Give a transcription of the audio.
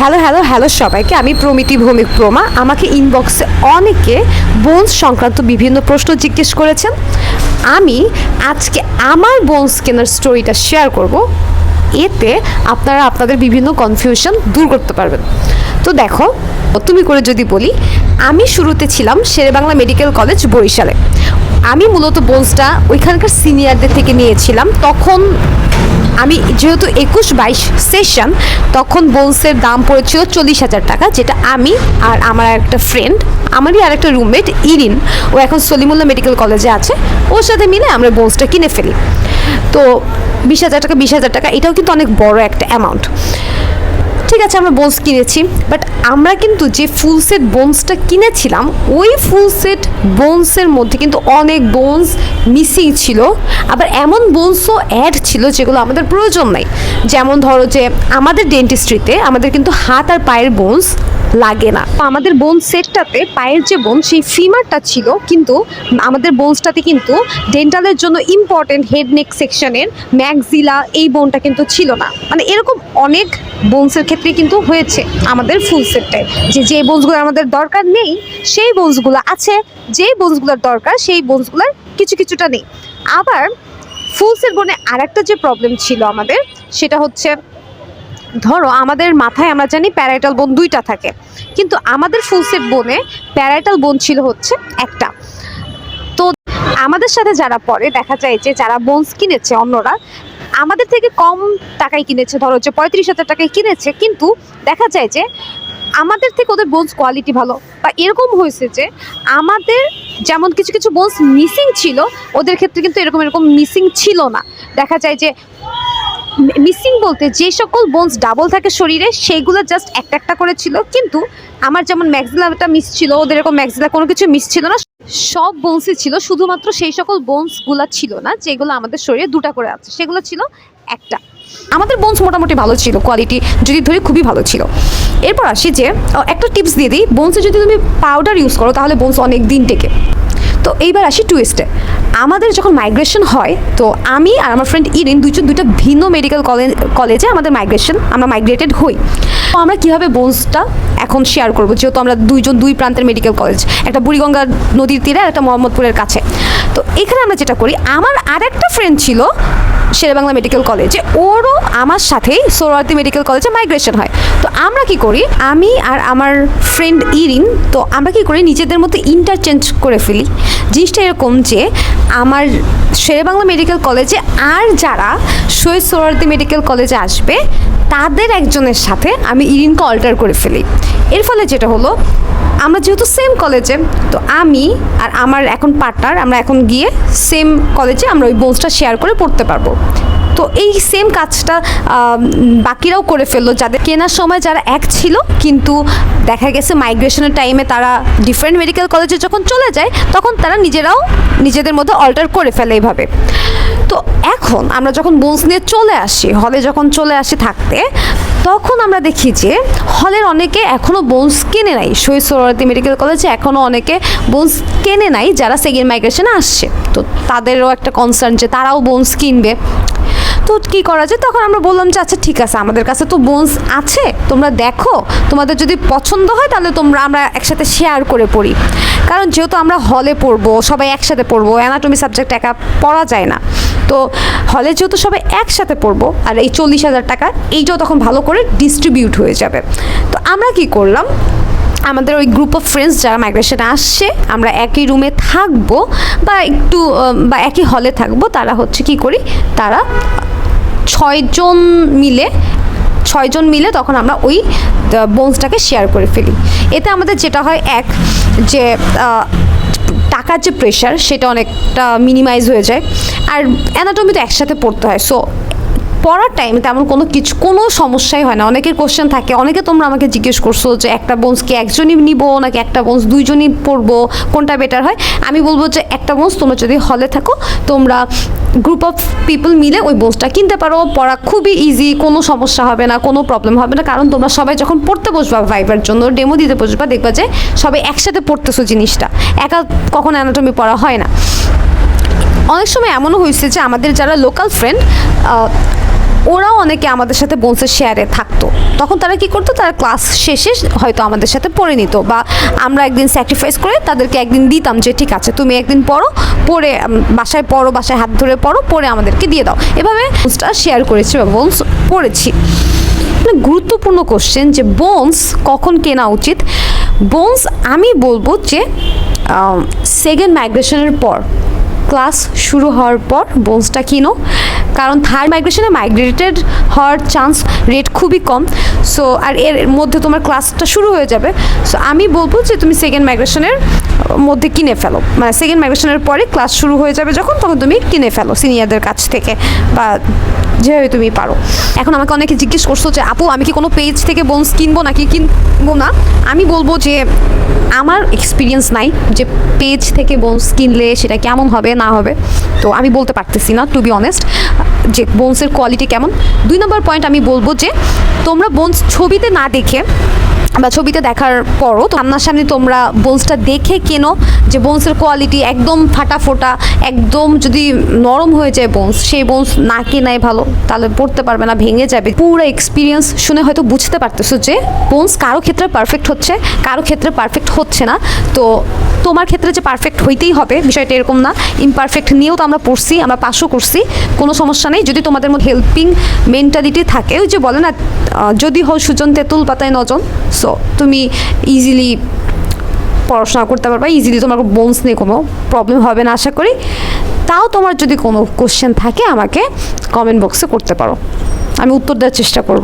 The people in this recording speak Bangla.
হ্যালো হ্যালো হ্যালো সবাইকে, আমি প্রমিতি ভৌমিক প্রমা। আমাকে ইনবক্সে অনেকে বোনস সংক্রান্ত বিভিন্ন প্রশ্ন জিজ্ঞেস করেছেন। আমি আজকে আমার বোনস কেনার স্টোরিটা শেয়ার করব, এতে আপনারা আপনাদের বিভিন্ন কনফিউশন দূর করতে পারবেন। তো দেখো, তুমি করে যদি বলি, আমি শুরুতে ছিলাম শেরেবাংলা মেডিকেল কলেজ বরিশালে। আমি মূলত বোনসটা ওইখানকার সিনিয়রদের থেকে নিয়েছিলাম। তখন আমি যেহেতু 21-22 সেশন, তখন বোনসের দাম পড়েছিল 40,000 টাকা, যেটা আমি আর আমার একটা ফ্রেন্ড, আমারই আর একটা রুমমেট ইরিন, ও এখন সলিমুল্লাহ মেডিকেল কলেজে আছে, ওর সাথে মিলে আমরা বোনসটা কিনে ফেলি। তো 20,000 টাকা, এটাও কিন্তু অনেক বড় একটা অ্যামাউন্ট। ঠিক আছে, আমরা বোনস কিনেছি, বাট আমরা কিন্তু যে ফুল সেট বোনসটা কিনেছিলাম, ওই ফুল সেট বোনসের মধ্যে কিন্তু অনেক বোনস মিসিং ছিল। আবার এমন বোনসও অ্যাড ছিল যেগুলো আমাদের প্রয়োজন নাই। যেমন ধরো যে আমাদের ডেন্টিস্ট্রিতে আমাদের কিন্তু হাত আর পায়ের বোনস লাগে না। তো আমাদের বোন সেটটাতে পায়ের যে বোন, সেই ফিমারটা ছিল, কিন্তু আমাদের বোনসটাতে কিন্তু ডেন্টালের জন্য ইম্পর্টেন্ট হেড নেক সেকশনের ম্যাক্সিলা, এই বোনটা কিন্তু ছিল না। মানে এরকম অনেক বোনসের ক্ষেত্রে কিন্তু হয়েছে আমাদের ফুল সেটটায়, যে বোনসগুলো আমাদের দরকার নেই সেই বোনসগুলো আছে, যে বোনসগুলোর দরকার সেই বোনসগুলোর কিছুটা নেই। আবার ফুল সেট বোনে আরেকটা যে প্রবলেম ছিল আমাদের, সেটা হচ্ছে ধরো আমাদের মাথায় আমরা জানি প্যারাইটাল বোন 2টা থাকে, কিন্তু আমাদের ফুল সেট বোনে প্যারাইটাল বোন ছিল হচ্ছে একটা। তো আমাদের সাথে যারা পড়ে, দেখা যায় যে যারা বোনস কিনেছে অন্যরা আমাদের থেকে কম টাকায় কিনেছে, ধরো যে 35,000 টাকায় কিনেছে, কিন্তু দেখা যায় যে আমাদের থেকে ওদের বোনস কোয়ালিটি ভালো। বা এরকম হয়েছে যে আমাদের যেমন কিছু বোনস মিসিং ছিল, ওদের ক্ষেত্রে কিন্তু এরকম মিসিং ছিল না। দেখা যায় যে মিসিং বলতে যে সকল বোনস ডাবল থাকে শরীরে, সেইগুলো জাস্ট একটা করে ছিল, কিন্তু আমার যেমন ম্যাক্সিলাটা মিস ছিল, ওদের এরকম ম্যাক্সিলা কোনো কিছু মিস ছিল না, সব বোনসই ছিল। শুধুমাত্র সেই সকল বোনসগুলো ছিল না যেগুলো আমাদের শরীরে 2টা করে আছে, সেগুলো ছিল একটা। আমাদের বোনস মোটামুটি ভালো ছিল, কোয়ালিটি যদি ধরি খুবই ভালো ছিল। এরপর আসি যে একটা টিপস দিয়ে দিই, বোনসে যদি তুমি পাউডার ইউজ করো তাহলে বোনস অনেক দিন টেকে। তো এইবার আসি টুইস্টে। আমাদের যখন মাইগ্রেশন হয়, তো আমি আর আমার ফ্রেন্ড ইরিন দুইটা ভিন্ন মেডিকেল কলেজে আমরা মাইগ্রেটেড হই। তো আমরা কীভাবে বোনসটা এখন শেয়ার করবো, যেহেতু আমরা দুই প্রান্তের মেডিকেল কলেজ, একটা বুড়িগঙ্গা নদীর তীরে আর একটা মোহাম্মদপুরের কাছে। তো এখানে আমরা যেটা করি, আমার আরেকটা ফ্রেন্ড ছিল শেরেবাংলা মেডিকেল কলেজে, ওরও আমার সাথেই সোহরাওয়ার্দী মেডিকেল কলেজে মাইগ্রেশন হয়। তো আমরা কি করি, আমি আর আমার ফ্রেন্ড ইরিন, তো আমরা কি করি, নিজেদের মধ্যে ইন্টারচেঞ্জ করে ফেলি। জিনিসটা এরকম যে আমার শেরেবাংলা মেডিকেল কলেজে আর যারা শহীদ সোহরাওয়ার্দী মেডিকেল কলেজে আসবে, তাদের একজনের সাথে আমি ইরিনকে অল্টার করে ফেলি। এর ফলে যেটা হলো, আমরা যেহেতু সেম কলেজে, তো আমি আর আমার এখন পার্টনার, আমরা এখন গিয়ে সেম কলেজে আমরা ওই বোনসটা শেয়ার করে পড়তে পারবো। তো এই সেম কাজটা বাকিরাও করে ফেললো, যাদের কেনার সময় যারা এক ছিল, কিন্তু দেখা গেছে মাইগ্রেশনের টাইমে তারা ডিফারেন্ট মেডিকেল কলেজে যখন চলে যায়, তখন তারা নিজেরাও নিজেদের মধ্যে অল্টার করে ফেলে এইভাবে। তো এখন আমরা যখন বোনস নিয়ে হলে যখন চলে আসি থাকতে, তখন আমরা দেখি যে হলের অনেকে এখনও বোনস কেনে নাই। শহীদ সোহরাওয়ার্দী মেডিকেল কলেজে এখনও অনেকে বোনস কেনে নাই যারা সেকেন্ড মাইগ্রেশনে আসছে। তো তাদেরও একটা কনসার্ন যে তারাও বোনস কিনবে। তো কী করা যায়, তখন আমরা বললাম যে আচ্ছা ঠিক আছে, আমাদের কাছে তো বোনস আছে, তোমরা দেখো, তোমাদের যদি পছন্দ হয় তাহলে আমরা একসাথে শেয়ার করে পড়ি। কারণ যেহেতু আমরা হলে পড়বো, সবাই একসাথে পড়বো, অ্যানাটমি সাবজেক্ট একা পড়া যায় না। তো হলে যেহেতু সবাই একসাথে পড়বো, আর এই 40,000 টাকা এইটাও তখন ভালো করে ডিস্ট্রিবিউট হয়ে যাবে। তো আমরা কি করলাম, আমাদের ওই গ্রুপ অফ ফ্রেন্ডস যারা মাইগ্রেশনে আসছে, আমরা একই রুমে থাকবো বা একই হলে থাকবো, তারা হচ্ছে কি করি, তারা 6 জন মিলে তখন আমরা ওই বোনসটাকে শেয়ার করে ফেলি। এতে আমাদের যেটা হয়, যে টাকার যে প্রেশার, সেটা অনেকটা মিনিমাইজ হয়ে যায়। আর অ্যানাটমি তো একসাথে পড়তে হয়, সো পড়ার টাইমে তেমন কোনো সমস্যাই হয় না। অনেকের কোশ্চেন থাকে, অনেকে তোমরা আমাকে জিজ্ঞেস করছো যে একটা বোনস কি একজনই নিব নাকি একটা বোনস 2জনই পড়বো, কোনটা বেটার হয়। আমি বলবো যে একটা বোনস, তোমরা যদি হলে থাকো, তোমরা গ্রুপ অফ পিপল মিলে ওই বোনসটা কিনতে পারো। পড়া খুবই ইজি, কোনো সমস্যা হবে না, কোনো প্রবলেম হবে না। কারণ তোমরা সবাই যখন পড়তে বসবা, ভাইবার জন্য ডেমো দিতে বসবা, দেখবা যে সবাই একসাথে পড়তেছো জিনিসটা, একা কখনো অ্যানাটমি পড়া হয় না। অনেক সময় এমনও হয়েছে যে আমাদের যারা লোকাল ফ্রেন্ড, ওরাও অনেকে আমাদের সাথে বোনসের শেয়ারে থাকতো, তখন তারা কি করতো, তারা ক্লাস শেষে হয়তো আমাদের সাথে পড়ে নিত, বা আমরা একদিন স্যাক্রিফাইস করে তাদেরকে একদিন দিতাম যে ঠিক আছে তুমি একদিন পড়ো, পড়ে বাসায় পড়ো, বাসায় হাত ধরে পড়ো, পড়ে আমাদেরকে দিয়ে দাও। এভাবে বোনসটা শেয়ার করেছি বা বোনস পড়েছি। গুরুত্বপূর্ণ কোশ্চেন যে বোনস কখন কেনা উচিত। বোনস আমি বলবো যে সেকেন্ড মাইগ্রেশনের পর, ক্লাস শুরু হওয়ার পর বোনসটা কিনো, কারণ থার্ড মাইগ্রেশনে মাইগ্রেটেড হওয়ার চান্স রেট খুবই কম। সো আর এর মধ্যে তোমার ক্লাসটা শুরু হয়ে যাবে। সো আমি বলবো যে তুমি সেকেন্ড মাইগ্রেশনের মধ্যে কিনে ফেলো, মানে সেকেন্ড মাইগ্রেশনের পরে ক্লাস শুরু হয়ে যাবে যখন, তখন তুমি কিনে ফেলো সিনিয়রদের কাছ থেকে বা যেভাবে তুমি পারো। এখন আমাকে অনেকে জিজ্ঞেস করছো যে আপু আমি কি কোনো পেজ থেকে বোনস কিনবো নাকি কিনবো না। আমি বলবো যে আমার এক্সপিরিয়েন্স নাই যে পেজ থেকে বোনস কিনলে সেটা কেমন হবে না হবে, তো আমি বলতে পারতেছি না টু বি অনেস্ট যে বোনসের কোয়ালিটি কেমন। 2 নম্বর পয়েন্ট আমি বলবো যে তোমরা বোনস ছবিতে না দেখে বা ছবিতে দেখার পরও সামনাসামনি তোমরা বোনসটা দেখে কেনো, যে বোনসের কোয়ালিটি একদম ফাটাফোটা, একদম যদি নরম হয়ে যায় বোনস, সেই বোনস না কেনাই ভালো, তাহলে পড়তে পারবে না, ভেঙে যাবে। পুরো এক্সপিরিয়েন্স শুনে হয়তো বুঝতে পারতেছো যে বোনস কারো ক্ষেত্রে পারফেক্ট হচ্ছে, কারো ক্ষেত্রে পারফেক্ট হচ্ছে না। তো তোমার ক্ষেত্রে যে পারফেক্ট হইতেই হবে বিষয়টা এরকম না। ইমপারফেক্ট নিয়েও তো আমরা পড়ছি, আমরা পাসও করছি, কোনো সমস্যা নেই যদি তোমাদের মধ্যে হেল্পিং মেন্টালিটি থাকে। ওই যে বলে না যদি হও সুজন তেঁতুল পাতায় নজন, সো তুমি ইজিলি পড়াশোনা করতে পারবা, ইজিলি তোমার বোনস নিয়ে কোনো প্রবলেম হবে না আশা করি। তাও তোমার যদি কোনো কোশ্চেন থাকে আমাকে কমেন্ট বক্সে করতে পারো, আমি উত্তর দেওয়ার চেষ্টা করব।